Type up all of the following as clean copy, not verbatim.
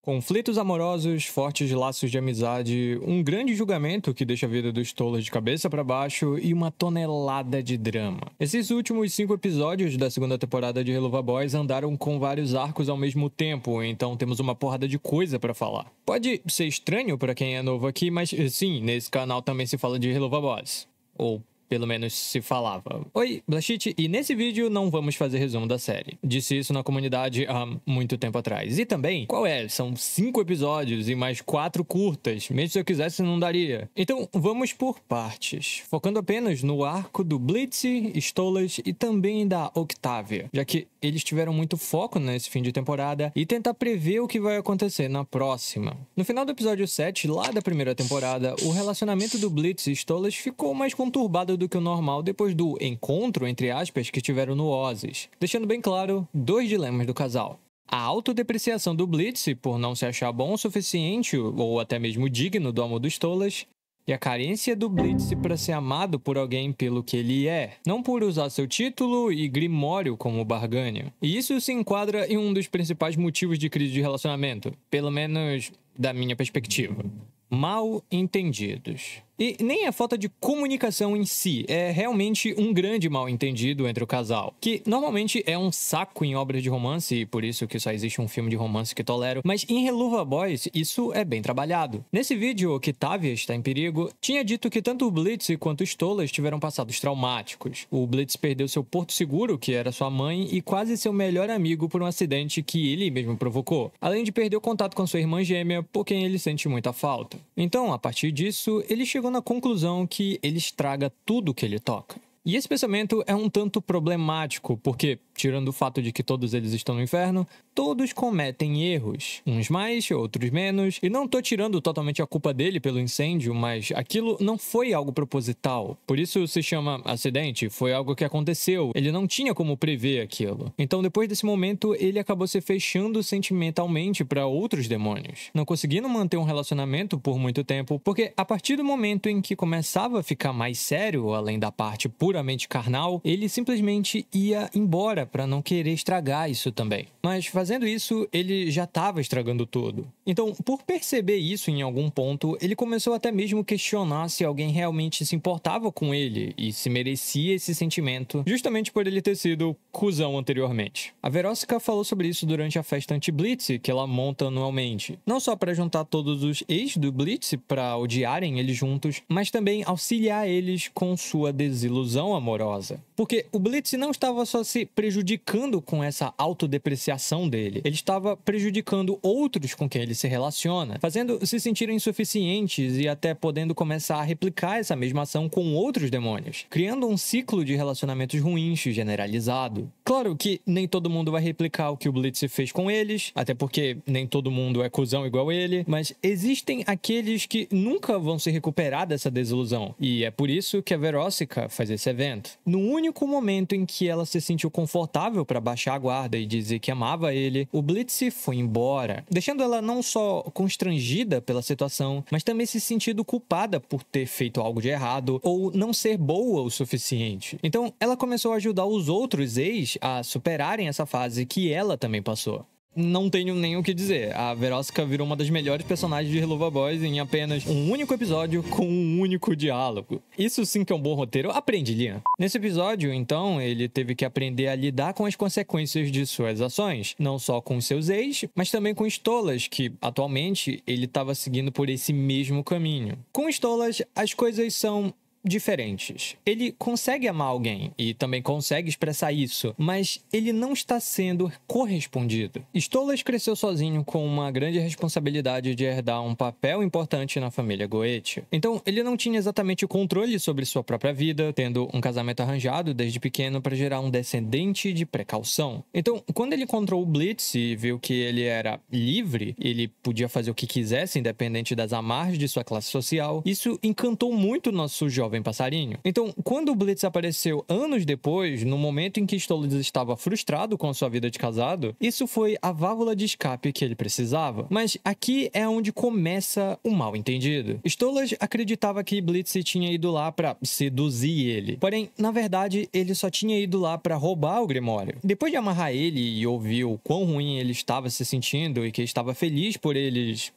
Conflitos amorosos, fortes laços de amizade, um grande julgamento que deixa a vida dos tolos de cabeça para baixo e uma tonelada de drama. Esses últimos 5 episódios da segunda temporada de Helluva Boys andaram com vários arcos ao mesmo tempo, então temos uma porrada de coisa para falar. Pode ser estranho para quem é novo aqui, mas sim, nesse canal também se fala de Helluva Boys. Ou pelo menos se falava. Oi, Blachit, e nesse vídeo não vamos fazer resumo da série. Disse isso na comunidade há muito tempo atrás. E também, são 5 episódios e mais 4 curtas. Mesmo se eu quisesse, não daria. Então, vamos por partes. Focando apenas no arco do Blitz, Stolas e também da Octavia. Já que eles tiveram muito foco nesse fim de temporada e tentar prever o que vai acontecer na próxima. No final do episódio 7, lá da primeira temporada, o relacionamento do Blitz e Stolas ficou mais conturbado do que o normal depois do encontro, entre aspas, que tiveram no Oasis, deixando bem claro 2 dilemas do casal. A autodepreciação do Blitz por não se achar bom o suficiente ou até mesmo digno do amor dos Stolas, e a carência do Blitz para ser amado por alguém pelo que ele é, não por usar seu título e grimório como barganha. E isso se enquadra em um dos principais motivos de crise de relacionamento, pelo menos da minha perspectiva. Mal entendidos. E nem a falta de comunicação em si, é realmente um grande mal entendido entre o casal, que normalmente é um saco em obras de romance, e por isso que só existe um filme de romance que tolero, mas em Helluva Boys isso é bem trabalhado. Nesse vídeo, Octavia está em perigo, tinha dito que tanto o Blitz quanto o Stolas tiveram passados traumáticos. O Blitz perdeu seu porto seguro, que era sua mãe, e quase seu melhor amigo por um acidente que ele mesmo provocou, além de perder o contato com sua irmã gêmea, por quem ele sente muita falta. Então, a partir disso, ele chegou na conclusão que ele estraga tudo que ele toca. E esse pensamento é um tanto problemático, porque, tirando o fato de que todos eles estão no inferno, todos cometem erros. Uns mais, outros menos. E não tô tirando totalmente a culpa dele pelo incêndio, mas aquilo não foi algo proposital. Por isso se chama acidente, foi algo que aconteceu. Ele não tinha como prever aquilo. Então, depois desse momento, ele acabou se fechando sentimentalmente para outros demônios. Não conseguindo manter um relacionamento por muito tempo, porque a partir do momento em que começava a ficar mais sério, além da parte puramente carnal, ele simplesmente ia embora para não querer estragar isso também. Mas fazendo isso, ele já estava estragando tudo. Então, por perceber isso em algum ponto, ele começou até mesmo a questionar se alguém realmente se importava com ele e se merecia esse sentimento, justamente por ele ter sido cuzão anteriormente. A Verósica falou sobre isso durante a festa anti-Blitz que ela monta anualmente. Não só para juntar todos os ex do Blitz para odiarem eles juntos, mas também auxiliar eles com sua desilusão amorosa. Porque o Blitz não estava só se prejudicando com essa autodepreciação dele, ele estava prejudicando outros com quem ele se relaciona, fazendo se sentirem insuficientes e até podendo começar a replicar essa mesma ação com outros demônios, criando um ciclo de relacionamentos ruins generalizado. Claro que nem todo mundo vai replicar o que o Blitz fez com eles, até porque nem todo mundo é cuzão igual ele, mas existem aqueles que nunca vão se recuperar dessa desilusão, e é por isso que a Verósica faz esse evento. No único momento em que ela se sentiu confortável para baixar a guarda e dizer que amava ele, o Blitz foi embora, deixando ela não só constrangida pela situação, mas também se sentindo culpada por ter feito algo de errado ou não ser boa o suficiente. Então, ela começou a ajudar os outros ex a superarem essa fase que ela também passou. Não tenho nem o que dizer, a Verósica virou uma das melhores personagens de Helluva Boys em apenas um único episódio com um único diálogo. Isso sim que é um bom roteiro, aprende, Liam. Nesse episódio, então, ele teve que aprender a lidar com as consequências de suas ações, não só com seus ex, mas também com Stolas, que atualmente ele estava seguindo por esse mesmo caminho. Com Stolas, as coisas são diferentes. Ele consegue amar alguém e também consegue expressar isso, mas ele não está sendo correspondido. Stolas cresceu sozinho com uma grande responsabilidade de herdar um papel importante na família Goetia. Então, ele não tinha exatamente o controle sobre sua própria vida, tendo um casamento arranjado desde pequeno para gerar um descendente de precaução. Então, quando ele encontrou o Blitz e viu que ele era livre, ele podia fazer o que quisesse, independente das amarras de sua classe social, isso encantou muito nosso jovem jovem passarinho. Então, quando o Blitz apareceu anos depois, no momento em que Stolas estava frustrado com a sua vida de casado, isso foi a válvula de escape que ele precisava. Mas aqui é onde começa o mal-entendido. Stolas acreditava que Blitz tinha ido lá para seduzir ele. Porém, na verdade, ele só tinha ido lá para roubar o Grimório. Depois de amarrar ele e ouvir o quão ruim ele estava se sentindo e que estava feliz por eles,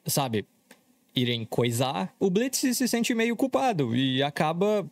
sabe, irem coisar, o Blitz se sente meio culpado e acaba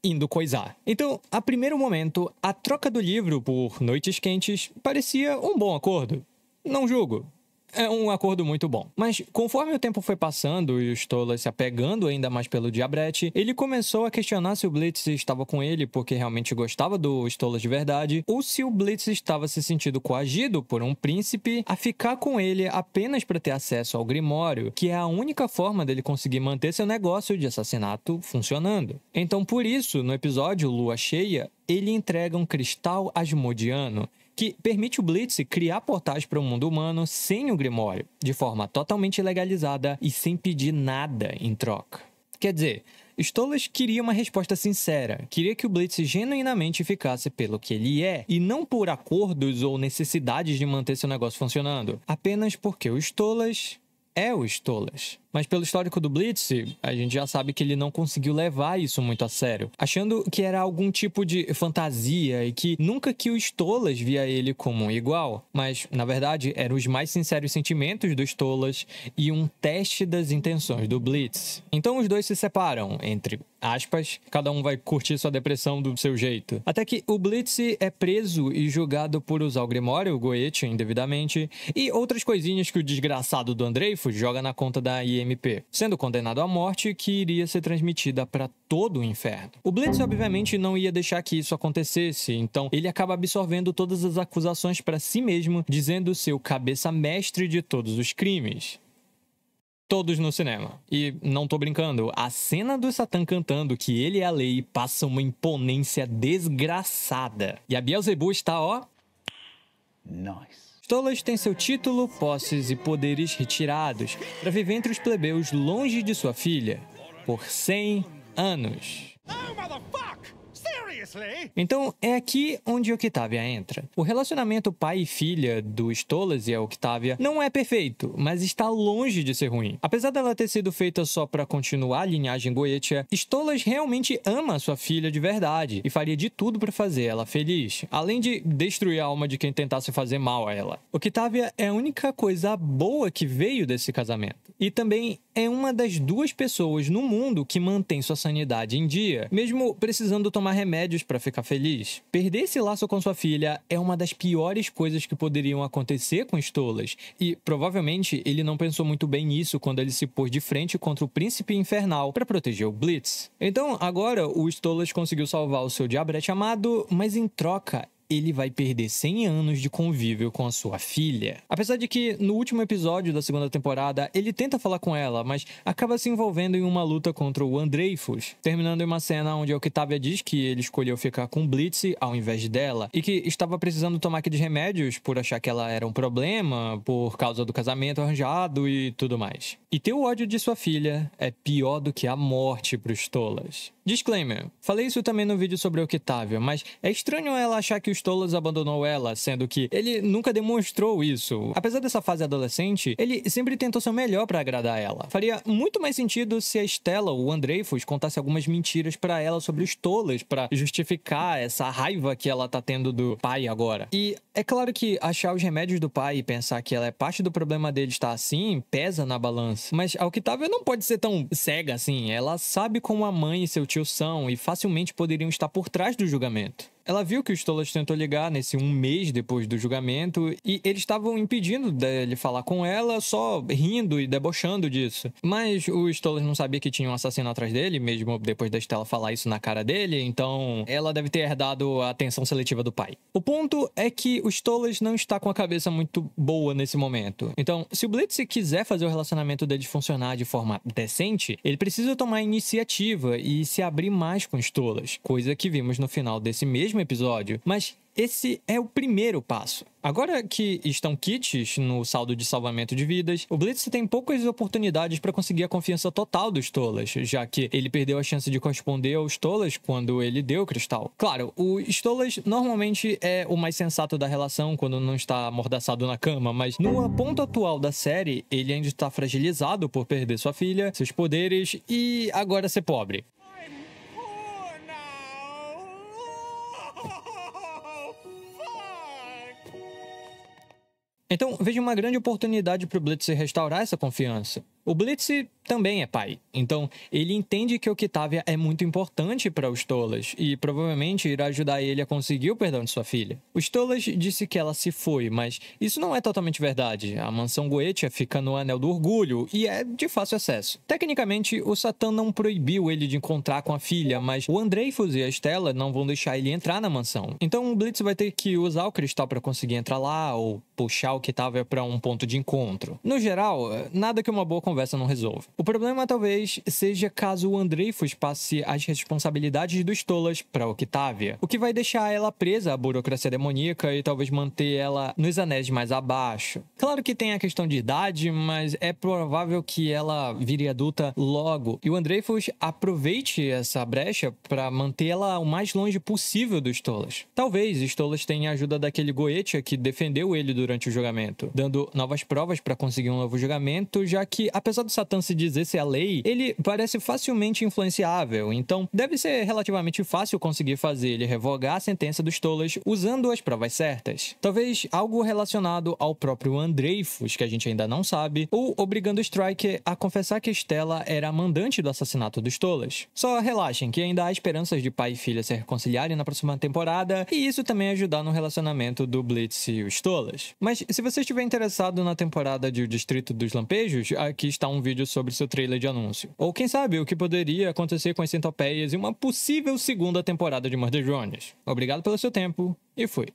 indo coisar. Então, a primeiro momento, a troca do livro por Noites Quentes parecia um bom acordo. Não julgo. É um acordo muito bom. Mas, conforme o tempo foi passando e o Stolas se apegando ainda mais pelo Diabrete, ele começou a questionar se o Blitz estava com ele porque realmente gostava do Stolas de verdade, ou se o Blitz estava se sentindo coagido por um príncipe a ficar com ele apenas para ter acesso ao Grimório, que é a única forma dele conseguir manter seu negócio de assassinato funcionando. Então, por isso, no episódio Lua Cheia, ele entrega um cristal asmodiano que permite o Blitz criar portais para o mundo humano sem o Grimório, de forma totalmente legalizada e sem pedir nada em troca. Quer dizer, Stolas queria uma resposta sincera, queria que o Blitz genuinamente ficasse pelo que ele é, e não por acordos ou necessidades de manter seu negócio funcionando, apenas porque o Stolas é o Stolas. Mas pelo histórico do Blitz, a gente já sabe que ele não conseguiu levar isso muito a sério, achando que era algum tipo de fantasia e que nunca que o Stolas via ele como um igual, mas na verdade eram os mais sinceros sentimentos do Stolas e um teste das intenções do Blitz. Então os dois se separam, entre aspas, cada um vai curtir sua depressão do seu jeito. Até que o Blitz é preso e julgado por usar o Grimório, o Goethe, indevidamente, e outras coisinhas que o desgraçado do Andreifus joga na conta da IMP, sendo condenado à morte que iria ser transmitida para todo o inferno. O Blitz, obviamente, não ia deixar que isso acontecesse, então ele acaba absorvendo todas as acusações para si mesmo, dizendo ser o cabeça mestre de todos os crimes. Todos no cinema. E não tô brincando, a cena do Satã cantando que ele é a lei passa uma imponência desgraçada. E a Beelzebub está, ó... Nice. Stolas tem seu título, posses e poderes retirados para viver entre os plebeus longe de sua filha por 100 anos. Então, é aqui onde Octavia entra. O relacionamento pai e filha do Stolas e a Octavia não é perfeito, mas está longe de ser ruim. Apesar dela ter sido feita só para continuar a linhagem Goetia, Stolas realmente ama a sua filha de verdade e faria de tudo para fazer ela feliz, além de destruir a alma de quem tentasse fazer mal a ela. Octavia é a única coisa boa que veio desse casamento. E também é uma das 2 pessoas no mundo que mantém sua sanidade em dia, mesmo precisando tomar remédios para ficar feliz. Perder esse laço com sua filha é uma das piores coisas que poderiam acontecer com Stolas, e provavelmente ele não pensou muito bem nisso quando ele se pôs de frente contra o Príncipe Infernal para proteger o Blitz. Então, agora o Stolas conseguiu salvar o seu Diabrete amado, mas em troca ele vai perder 100 anos de convívio com a sua filha. Apesar de que, no último episódio da segunda temporada, ele tenta falar com ela, mas acaba se envolvendo em uma luta contra o Andreifus, terminando em uma cena onde a Octavia diz que ele escolheu ficar com Blitz ao invés dela, e que estava precisando tomar aqueles remédios por achar que ela era um problema, por causa do casamento arranjado e tudo mais. E ter o ódio de sua filha é pior do que a morte para os Stolas. Disclaimer, falei isso também no vídeo sobre a Octavia, mas é estranho ela achar que o Stolas abandonou ela, sendo que ele nunca demonstrou isso. Apesar dessa fase adolescente, ele sempre tentou seu melhor para agradar ela. Faria muito mais sentido se a Stella ou o Andreifus contasse algumas mentiras para ela sobre os Stolas, para justificar essa raiva que ela tá tendo do pai agora. E é claro que achar os remédios do pai e pensar que ela é parte do problema dele estar assim, pesa na balança. Mas a Octavia não pode ser tão cega assim. Ela sabe como a mãe e seu tio são e facilmente poderiam estar por trás do julgamento. Ela viu que o Stolas tentou ligar nesse um mês depois do julgamento e eles estavam impedindo dele falar com ela, só rindo e debochando disso. Mas o Stolas não sabia que tinha um assassino atrás dele, mesmo depois da Stella falar isso na cara dele, então ela deve ter herdado a atenção seletiva do pai. O ponto é que o Stolas não está com a cabeça muito boa nesse momento. Então, se o Blitz quiser fazer o relacionamento deles funcionar de forma decente, ele precisa tomar a iniciativa e se abrir mais com Stolas, coisa que vimos no final desse mesmo episódio, mas esse é o primeiro passo. Agora que estão kits no saldo de salvamento de vidas, o Blitz tem poucas oportunidades para conseguir a confiança total dos Stolas, já que ele perdeu a chance de corresponder aos Stolas quando ele deu o cristal. Claro, o Stolas normalmente é o mais sensato da relação quando não está amordaçado na cama, mas no ponto atual da série, ele ainda está fragilizado por perder sua filha, seus poderes e agora ser pobre. Então, vejo uma grande oportunidade para o Blitz restaurar essa confiança. O Blitz também é pai, então ele entende que Octavia é muito importante para os Stolas e provavelmente irá ajudar ele a conseguir o perdão de sua filha. O Stolas disse que ela se foi, mas isso não é totalmente verdade. A mansão Goetia fica no Anel do Orgulho e é de fácil acesso. Tecnicamente, o Satã não proibiu ele de encontrar com a filha, mas o Andreifus e a Stella não vão deixar ele entrar na mansão. Então o Blitz vai ter que usar o cristal para conseguir entrar lá ou puxar Octavia para um ponto de encontro. No geral, nada que uma boa conversa não resolva. O problema talvez seja caso o Andreifus passe as responsabilidades dos Stolas para Octavia, o que vai deixar ela presa à burocracia demoníaca e talvez manter ela nos anéis mais abaixo. Claro que tem a questão de idade, mas é provável que ela vire adulta logo e o Andreifus aproveite essa brecha para mantê-la o mais longe possível dos Stolas. Talvez Stolas tenha a ajuda daquele Goetia que defendeu ele durante o julgamento, dando novas provas para conseguir um novo julgamento, já que, apesar do Satã se dizer ser a lei, ele parece facilmente influenciável, então deve ser relativamente fácil conseguir fazer ele revogar a sentença dos Stolas usando as provas certas. Talvez algo relacionado ao próprio Andreifus, que a gente ainda não sabe, ou obrigando Striker a confessar que Stella era a mandante do assassinato dos Stolas. Só relaxem que ainda há esperanças de pai e filha se reconciliarem na próxima temporada, e isso também ajudar no relacionamento do Blitz e os Stolas. Mas se você estiver interessado na temporada de O Distrito dos Lampejos, aqui está um vídeo sobre seu trailer de anúncio. Ou quem sabe o que poderia acontecer com as centopeias em uma possível segunda temporada de Murder Drones. Obrigado pelo seu tempo e fui.